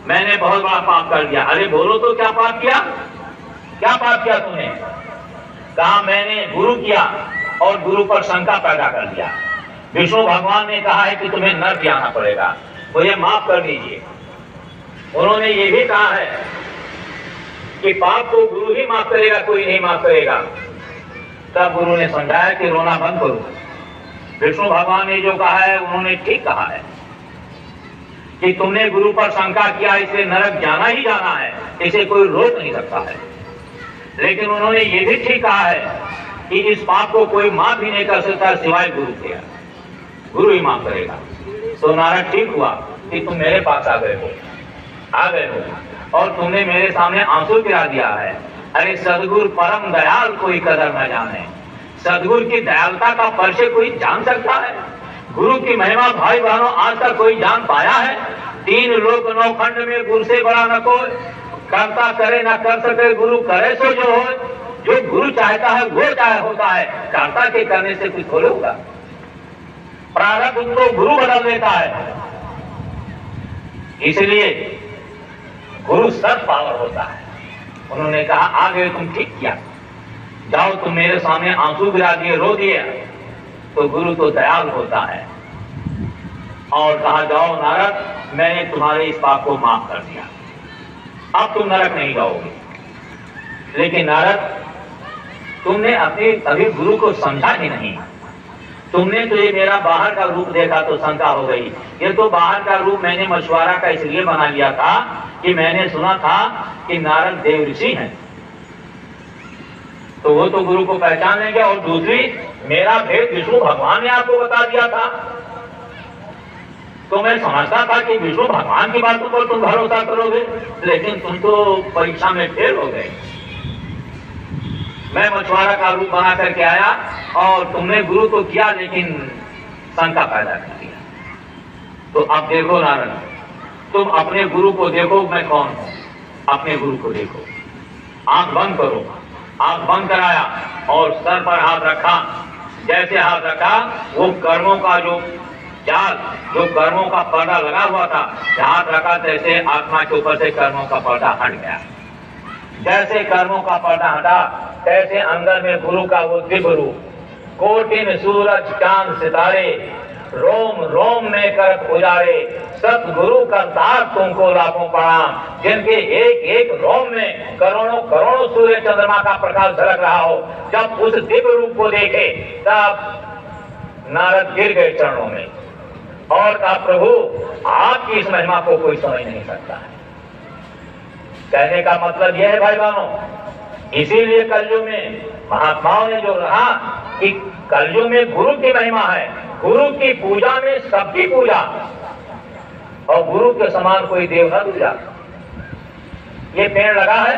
मैंने बहुत बड़ा पाप कर दिया। अरे बोलो तो क्या पाप किया? क्या पाप किया तुमने? कहा मैंने गुरु किया और गुरु पर शंका पैदा कर दिया। विष्णु भगवान ने कहा है कि तुम्हें नरक जाना पड़ेगा, मुझे माफ कर दीजिए। उन्होंने ये भी कहा है कि पाप को गुरु ही माफ करेगा, कोई नहीं माफ करेगा। तब गुरु ने समझाया कि रोना बंद करो। विष्णु भगवान ने जो कहा है उन्होंने ठीक कहा है कि तुमने गुरु पर शंका किया, इसे नरक जाना ही जाना है, इसे कोई रोक नहीं सकता है। लेकिन उन्होंने ये भी ठीक कहा है कि इस पाप को कोई माफ ही नहीं कर सकता सिवाय गुरु के, गुरु ही माफ करेगा। तो नारद ठीक हुआ कि तुम मेरे पास आ गए हो और तुमने मेरे सामने आंसू गिरा दिया है। अरे सदगुरु परम दयाल, कोई कदर न जाने। सदगुरु की दयालुता का परिचय कोई जान सकता है? गुरु की महिमा भाई बहनों आज तक कोई जान पाया है? 3 लोक 9 खंड में गुरु से बड़ा न कोई, करता करे ना कर सके गुरु करे सो जो हो। जो गुरु चाहता है वो चाहे होता है, कर्ता के करने से कुछ थोड़े होगा। प्रारब्ध तो गुरु बदल देता है, इसलिए गुरु सब पावर होता है। उन्होंने कहा आ गए तुम, ठीक किया, जाओ तुम मेरे सामने आंसू गिरा दिए, रो दिए, तो गुरु तो दयाल होता है। और कहा जाओ नारद, मैंने तुम्हारे इस पाप को माफ कर दिया, अब तुम नरक नहीं जाओगे। लेकिन नारद, तुमने अपने अभी गुरु को समझा ही नहीं। तुमने तो ये मेरा बाहर का रूप देखा तो शंका हो गई। ये तो बाहर का रूप मैंने मछुआरा का इसलिए बना लिया था कि मैंने सुना था कि नारद देव ऋषि हैं, तो वो तो गुरु को पहचान लेंगे। और दूसरी, मेरा भेद विष्णु भगवान ने आपको बता दिया था, तो मैं समझता था कि विष्णु भगवान की बातों पर तुम भरोसा करोगे, लेकिन तुम तो परीक्षा में फेल हो गए। मैं मछुआरा का रूप बना करके आया और तुमने गुरु तो किया लेकिन शंका पैदा कर दिया। तो अब देखो नारद, तुम अपने गुरु को देखो, मैं कौन हूं, अपने गुरु को देखो। आंख बंद करो। आंख बंद कराया और सर पर हाथ रखा। जैसे हाथ रखा, वो कर्मों का जो जाल, जो कर्मों का पर्दा लगा हुआ था, हाथ रखा तैसे आत्मा के ऊपर से कर्मों का पर्दा हट गया। जैसे कर्मों का पर्दा हटा, तैसे अंदर में गुरु का वो दिव्य रूप, कोटिन सूरज चांद सितारे, रोम रोम में कर उजारे, सतगुरु करतार तुमको लाखों प्रणाम, जिनके एक एक रोम में करोड़ों करोड़ों सूर्य चंद्रमा का प्रकाश झलक रहा हो। जब उस दिव्य रूप को देखे तब नारद गिर गए चरणों में और कहा, प्रभु आपकी इस महिमा को कोई समझ नहीं सकता है। कहने का मतलब यह है भाई बहनों, इसीलिए कलयुग में महात्माओं ने जो कहा कि कलयुग में गुरु की महिमा है, गुरु की पूजा में सबकी पूजा, और गुरु के समान कोई देव न दूजा। ये पेड़ लगा है,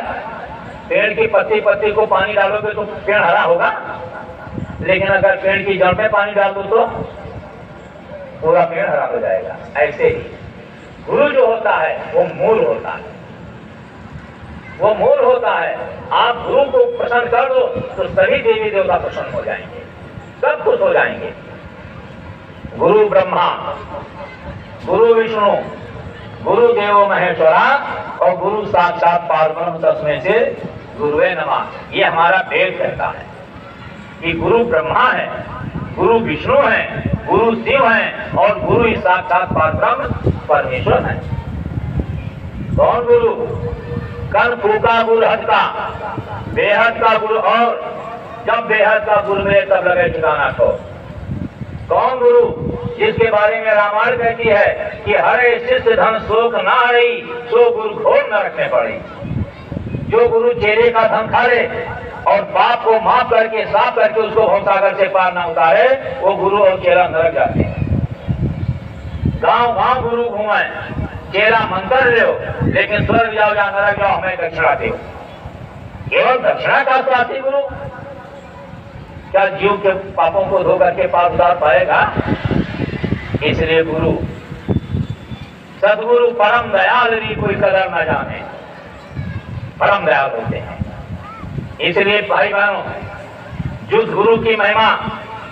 पेड़ की पत्ती पत्ती को पानी डालोगे तो पेड़ हरा होगा, लेकिन अगर पेड़ की जड़ में पानी डाल दो तो पूरा पेड़ हरा हो जाएगा। ऐसे ही गुरु जो होता है वो मूल होता है, वो मूल होता है। आप गुरु को प्रसन्न कर दो तो सभी देवी देवता प्रसन्न हो जाएंगे, सब खुश हो जाएंगे। गुरु ब्रह्मा, गुरु विष्णु, गुरु देवो महेश्वरा और गुरु साक्षात पारब्रह्म तस्मै से गुरुवे नमः। ये हमारा वेद कहता है कि गुरु ब्रह्मा है, गुरु विष्णु है, गुरु शिव है और गुरु साक्षात पारब्रह्म परमेश्वर है। कौन गुरु? कल फूका गुरु हद का, बेहद का गुरु, और जब बेहद का गुरु मिले तब लगे ठिकाना को। कौन गुरु? जिसके बारे में रामायण कहती है कि हरे शिष्य धन शोक ना रही, सो गुरु घोर न रखने पड़ी। जो गुरु चेले का धन खा ले और पाप को माफ करके साफ करके उसको भवसागर से पार ना उतारे, वो गुरु और चेला नरक जाते हैं। गांव गांव गुरु घुमाए, चेला मंत्र ले, लेकिन स्वर्ग जाओ या नरक जाओ हमें दक्षिणा दे। केवल दक्षिणा का प्रार्थी गुरु क्या जीव के पापों को धो करके पाप उतार पाएगा? इसलिए गुरु सदगुरु परम दयाल री कोई कदर न जाने, परम दयाल होते हैं। इसलिए भाई बहनों, जिस गुरु की महिमा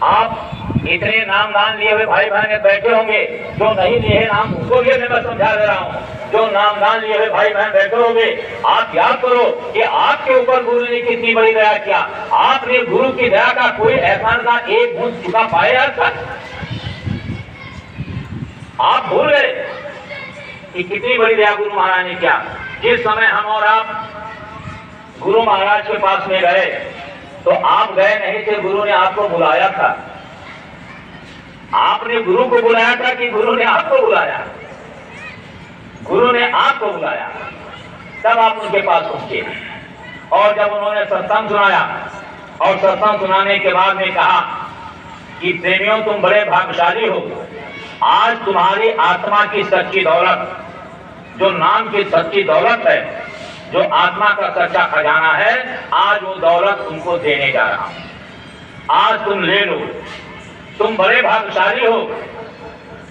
आप इतने नाम दान लिए हुए भाई बहन बैठे होंगे, जो नहीं लिए नाम उनको भी मैं समझा दे रहा हूँ। जो नाम दान लिए हुए भाई बहन बैठे होंगे, आप याद करो कि आपके ऊपर गुरु ने कितनी बड़ी दया किया। आपने गुरु की दया का कोई एहसान का एक बूंद चुका पाए आज तक? आप भूल गए कि कितनी बड़ी दया गुरु महाराज ने किया। जिस समय हम और आप गुरु महाराज के पास में गए तो आप गए नहीं थे, गुरु ने आपको बुलाया था। आपने गुरु को बुलाया था कि गुरु ने आपको बुलाया? गुरु ने आपको बुलाया, तब आप उनके पास पहुंचे। और जब उन्होंने सत्संग सुनाया और सत्संग सुनाने के बाद में कहा कि प्रेमियों तुम बड़े भाग्यशाली हो, आज तुम्हारी आत्मा की सच्ची दौलत, जो नाम की सच्ची दौलत है, जो आत्मा का सच्चा खजाना है, आज वो दौलत तुमको देने जा रहा हूं। आज तुम ले लो, तुम बड़े भाग्यशाली हो।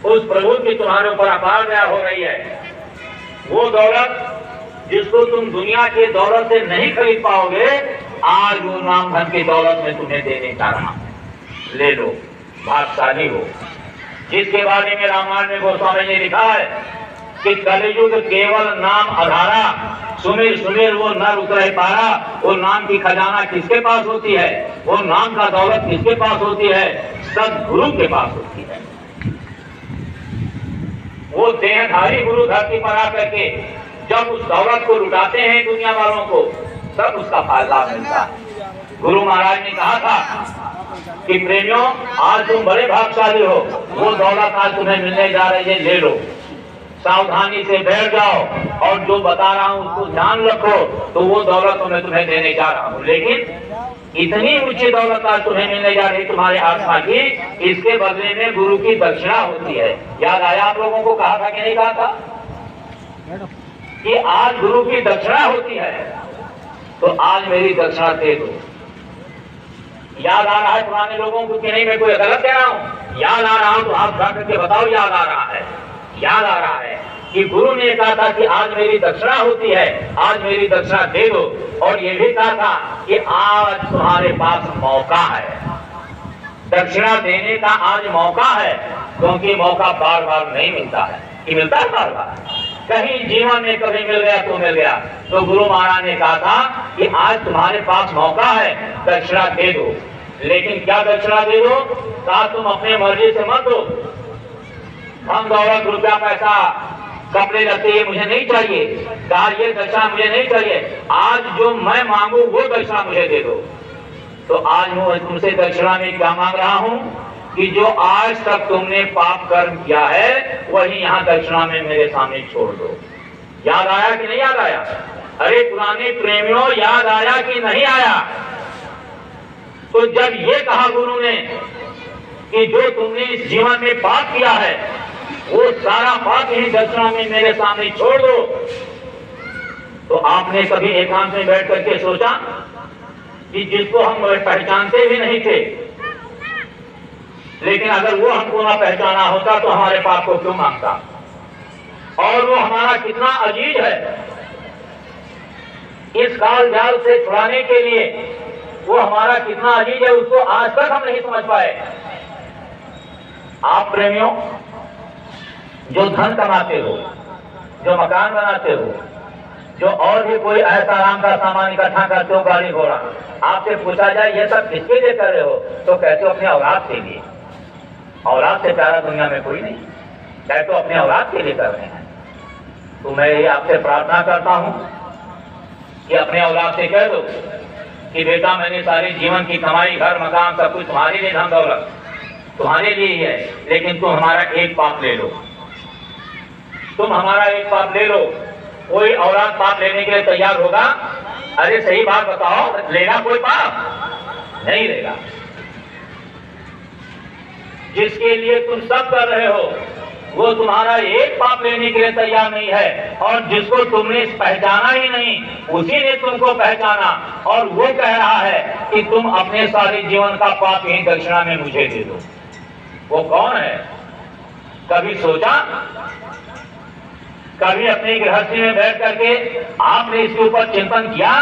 उस प्रभु की तुम्हारे ऊपर अपार दया हो रही है। वो दौलत जिसको तुम दुनिया की दौलत से नहीं खरीद पाओगे, आज वो नाम धन की दौलत में तुम्हें देने जा रहा हूं। ले लो, भाग्यशाली हो। जिसके बारे में रामायण में गोस्वामी ने लिखा है कि कलयुग केवल नाम आधारा, सुमिर सुमिर वो नर उतरे पारा। वो नाम की खजाना किसके पास होती है? वो नाम का दौलत किसके पास होती है? सद्गुरु के पास होती है। वो देहधारी गुरु धरती पर आकर के जब उस दौलत को लुटाते हैं दुनिया वालों को, तब उसका फायदा मिलता है। गुरु महाराज ने कहा था कि प्रेमियों आज तुम बड़े भाग्यशाली हो, वो दौलत आज तुम्हें मिलने जा रही है, ले लो। सावधानी से बैठ जाओ और जो बता रहा हूं उसको ध्यान रखो, तो वो दौलत मैं तुम्हें देने जा रहा हूं। लेकिन इतनी ऊंची दौलत आज तुम्हें मिलने जा रही तुम्हारे आत्मा की, इसके बदले में गुरु की दक्षिणा होती है। याद आया आप लोगों को? कहा था कि नहीं कहा था कि आज गुरु की दक्षिणा होती है, तो आज मेरी दक्षिणा दे दो। याद आ रहा है पुराने लोगों को कि नहीं? मैं कोई गलत कह रहा हूं? याद आ रहा हूं तो आप जा करके बताओ याद आ रहा है? याद आ रहा है कि गुरु ने कहा था कि आज मेरी दक्षिणा होती है, आज मेरी दक्षिणा दे दो। और ये भी कहा था कि आज तुम्हारे पास मौका है, दक्षिणा देने का आज मौका है, क्योंकि मौका बार बार नहीं मिलता है। कि मिलता है बार बार? कहीं जीवन में कभी मिल गया तो मिल गया। तो गुरु महाराज ने कहा था कि आज तुम्हारे पास मौका है, दक्षिणा दे दो। लेकिन क्या दक्षिणा दे दो? कहा तुम अपने मर्जी से मत दो। धन दौलत रुपया पैसा कपड़े लत्ते ये मुझे नहीं चाहिए, कहा ये दक्षिणा मुझे नहीं चाहिए। आज जो मैं मांगू वो दक्षिणा मुझे दे दो। तो आज मैं तुमसे दक्षिणा में क्या मांग रहा हूं कि जो आज तक तुमने पाप कर्म किया है वही यहाँ दक्षिणा में मेरे सामने छोड़ दो। याद आया कि नहीं याद आया? अरे पुराने प्रेमियों, याद आया कि नहीं आया? तो जब ये कहा गुरु ने कि जो तुमने इस जीवन में पाप किया है वो सारा पाप ही दक्षिणा में मेरे सामने छोड़ दो, तो आपने कभी एकांत में बैठ करके सोचा कि जिसको हम पहचानते भी नहीं थे, लेकिन अगर वो हमको ना पहचाना होता तो हमारे पाप को क्यों मांगता? और वो हमारा कितना अजीज है, इस काल जाल से छुड़ाने के लिए वो हमारा कितना अजीज है, उसको आज तक हम नहीं समझ पाए। आप प्रेमियों जो धन कमाते हो, जो मकान बनाते हो, जो और भी कोई ऐसा आराम का सामान इकट्ठा करते हो, गाड़ी घोड़ा, आपसे पूछा जाए ये सब किसके लिए कर रहे हो, तो कहते हो अपने औलाद के लिए। औलाद से प्यारा दुनिया में कोई नहीं, कहते हो अपने औलाद के लिए कर रहे हैं। तो मैं ये आपसे प्रार्थना करता हूं कि अपने औलाद से कह दो कि बेटा मैंने सारे जीवन की कमाई, घर मकान सब कुछ तुम्हारे लिए, धन दौलत तुम्हारे लिए ही है, लेकिन तुम हमारा एक पाप ले लो। तुम हमारा एक पाप ले लो। कोई औलाद पाप लेने के लिए तैयार होगा? अरे सही बात बताओ, लेगा कोई पाप? नहीं लेगा। जिसके लिए तुम सब कर रहे हो वो तुम्हारा एक पाप लेने के लिए तैयार नहीं है, और जिसको तुमने पहचाना ही नहीं उसी ने तुमको पहचाना, और वो कह रहा है कि तुम अपने सारे जीवन का पाप ही दक्षिणा में मुझे दे दो। वो कौन है? कभी सोचा? कभी अपनी गृहस्थी में बैठ करके आपने इसके ऊपर चिंतन किया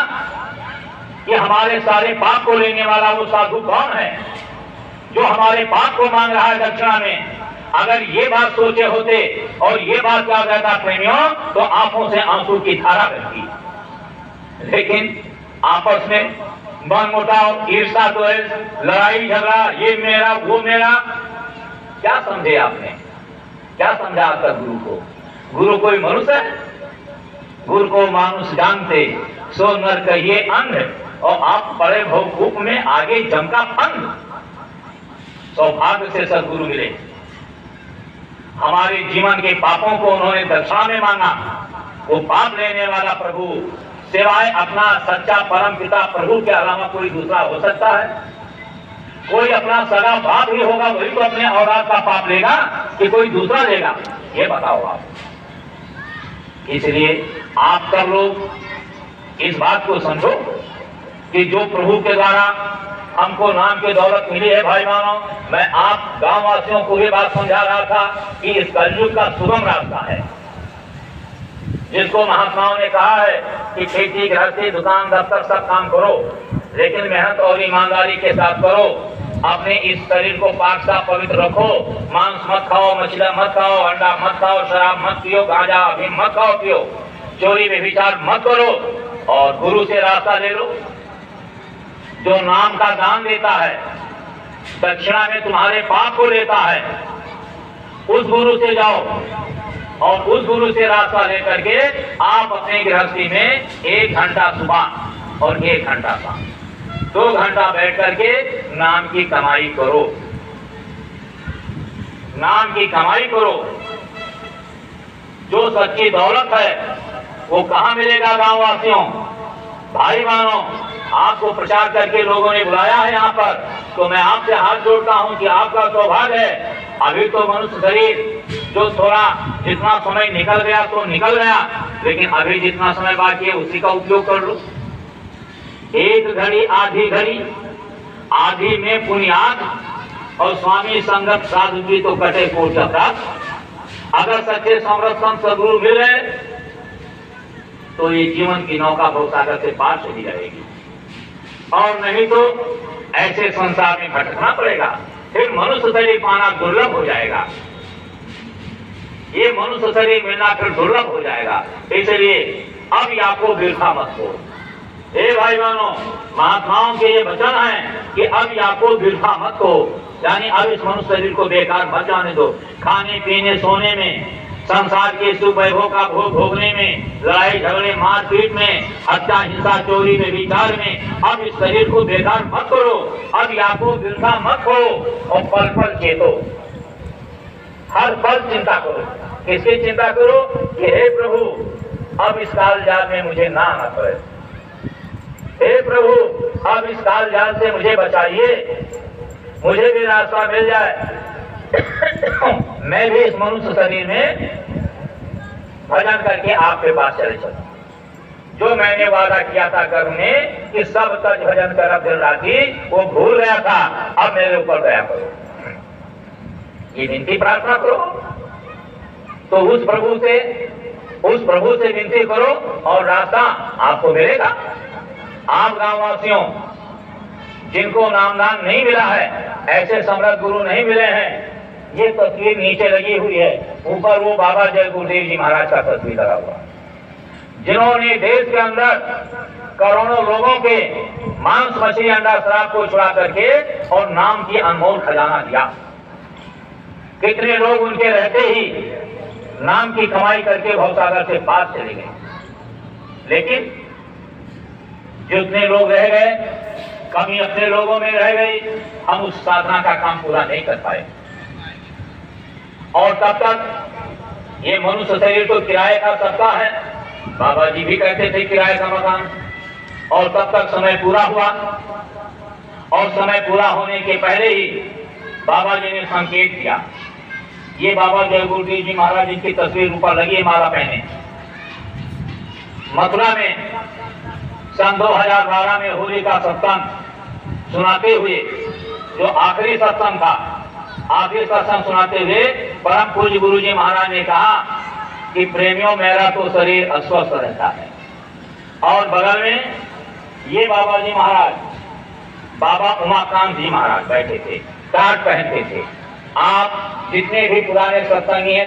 कि हमारे सारे पाप को लेने वाला वो साधु कौन है जो हमारे पाप को मांग रहा है दक्षिणा में? अगर ये बात सोचे होते और ये बात याद रहता प्रेमियों, तो आंखों से आंसू की धारा बहती। लेकिन आपस में मनमुटाव, ईर्ष्या, द्वेष, लड़ाई झगड़ा, ये मेरा वो मेरा, क्या समझे आपने? क्या समझा आपका गुरु को? गुरु कोई मनुष्य है? गुरु को मानुष जानते सो नर कहिए अंध, और आप पड़े भवकूप में आगे जमका फंद। सौभाग्य से सदगुरु मिले, हमारे जीवन के पापों को उन्होंने दक्षिणा में मांगा। वो पाप लेने वाला प्रभु सिवाय अपना सच्चा परम पिता प्रभु के अलावा कोई दूसरा हो सकता है? कोई अपना सगा बाप ही होगा, वही तो अपने औलाद का पाप लेगा कि कोई दूसरा लेगा? ये बताओ आप। इसलिए आप सब लोग इस बात को समझो कि जो प्रभु के द्वारा हमको नाम की दौलत मिली है, भाई मानो, मैं आप गांव वासियों को ये बात समझा रहा था कि इस कलयुग का सुगम रास्ता है, जिसको महात्माओं ने कहा है कि खेती गृहस्थी दुकान दफ्तर सब काम करो, लेकिन मेहनत और ईमानदारी के साथ करो। अपने इस शरीर को पाक साफ पवित्र रखो, मांस मत खाओ, मछली मत खाओ, अंडा मत खाओ, शराब मत पियो, गांजा अफीम मत खाओ पियो, चोरी व्यभिचार मत करो, और गुरु से रास्ता ले लो जो नाम का दान देता है, दक्षिणा में तुम्हारे पाप को लेता है। उस गुरु से जाओ और उस गुरु से रास्ता लेकर के आप अपने गृहस्थी में 1 घंटा सुबह और 1 घंटा शाम, 2 घंटा बैठ करके नाम की कमाई करो, नाम की कमाई करो। जो सच्ची दौलत है वो कहाँ मिलेगा गांव वासियों? भाई बहनों, आपको प्रचार करके लोगों ने बुलाया है यहाँ पर, तो मैं आपसे हाथ जोड़ता हूँ कि आपका सौभाग्य है। अभी तो मनुष्य शरीर जो थोड़ा जितना समय निकल गया तो निकल गया, लेकिन अभी जितना समय बाकी है उसी का उपयोग कर लो। 1 घड़ी आधी घड़ी, आधी में पुण्याद और स्वामी संगत साधु की तो कटे कोट अपराध। अगर सच्चे समर्थ संत सदगुरु मिल गए तो ये जीवन की नौका भवसागर से पार चली जाएगी, और नहीं तो ऐसे संसार में भटकना पड़ेगा। फिर मनुष्य शरीर पाना दुर्लभ हो जाएगा, ये मनुष्य शरीर मिलना फिर दुर्लभ हो जाएगा। इसलिए अब आपको बिरखा मत हो। हे भाई बहनों, महात्माओं के ये वचन है कि अब आपको बिरखा मत हो, यानी अब इस मनुष्य शरीर को बेकार मत जाने दो। खाने पीने सोने में, संसार के सुख वैभव का भोग भोगने में, लड़ाई झगड़े मारपीट में, हत्या हिंसा चोरी में, विचार में, अब इस शरीर को बेकार मत करो। अब आपको बिरखा मत हो और पल पल चेतो, हर पल चिंता करो। किसकी चिंता करो? कि हे प्रभु अब इस काल जाल में मुझे ना आना पड़े, हे प्रभु अब इस काल जाल से मुझे बचाइए, मुझे भी रास्ता मिल जाए, मैं भी इस मनुष्य शरीर में भजन करके आपके पास चले चलूं। जो मैंने वादा किया था करने कि सब तज भजन कर दिन राती, वो भूल गया था, अब मेरे ऊपर दया करो, ये विनती प्रार्थना करो। तो उस प्रभु से विनती करो और रास्ता आपको मिलेगा। आप गांववासियों जिनको नामदान नहीं मिला है, ऐसे समर्थ गुरु नहीं मिले हैं, ये तस्वीर नीचे लगी हुई है, ऊपर वो बाबा जय गुरुदेव जी महाराज का तस्वीर लगा हुआ, जिन्होंने देश के अंदर करोड़ों लोगों के मांस मछली अंडा शराब को छुड़ा करके और नाम की अनमोल खजाना दिया। कितने लोग उनके रहते ही नाम की कमाई करके भवसागर से पार चले गए, लेकिन जितने लोग रह गए, कमी अपने लोगों में रह गई, हम उस साधना का काम पूरा नहीं कर पाए। और तब तक ये मनुष्य शरीर तो किराए का सबका है, बाबा जी भी कहते थे किराए का मकान। और तब तक समय पूरा हुआ, और समय पूरा होने के पहले ही बाबा जी ने संकेत दिया। ये बाबा जय गुरुदेव जी महाराज जी की तस्वीर ऊपर लगी है, माला पहने। मथुरा में सन 2012 में होली का सत्संग सुनाते हुए, जो आखिरी सत्संग था, आखिरी सत्संग सुनाते हुए परम पूज्य गुरु जी महाराज ने कहा कि प्रेमियों मेरा तो शरीर अस्वस्थ रहता है। और बगल में ये बाबा जी महाराज, बाबा उमाकांत जी महाराज बैठे थे, टाट पहनते थे। आप जितने भी पुराने सत्संगी हैं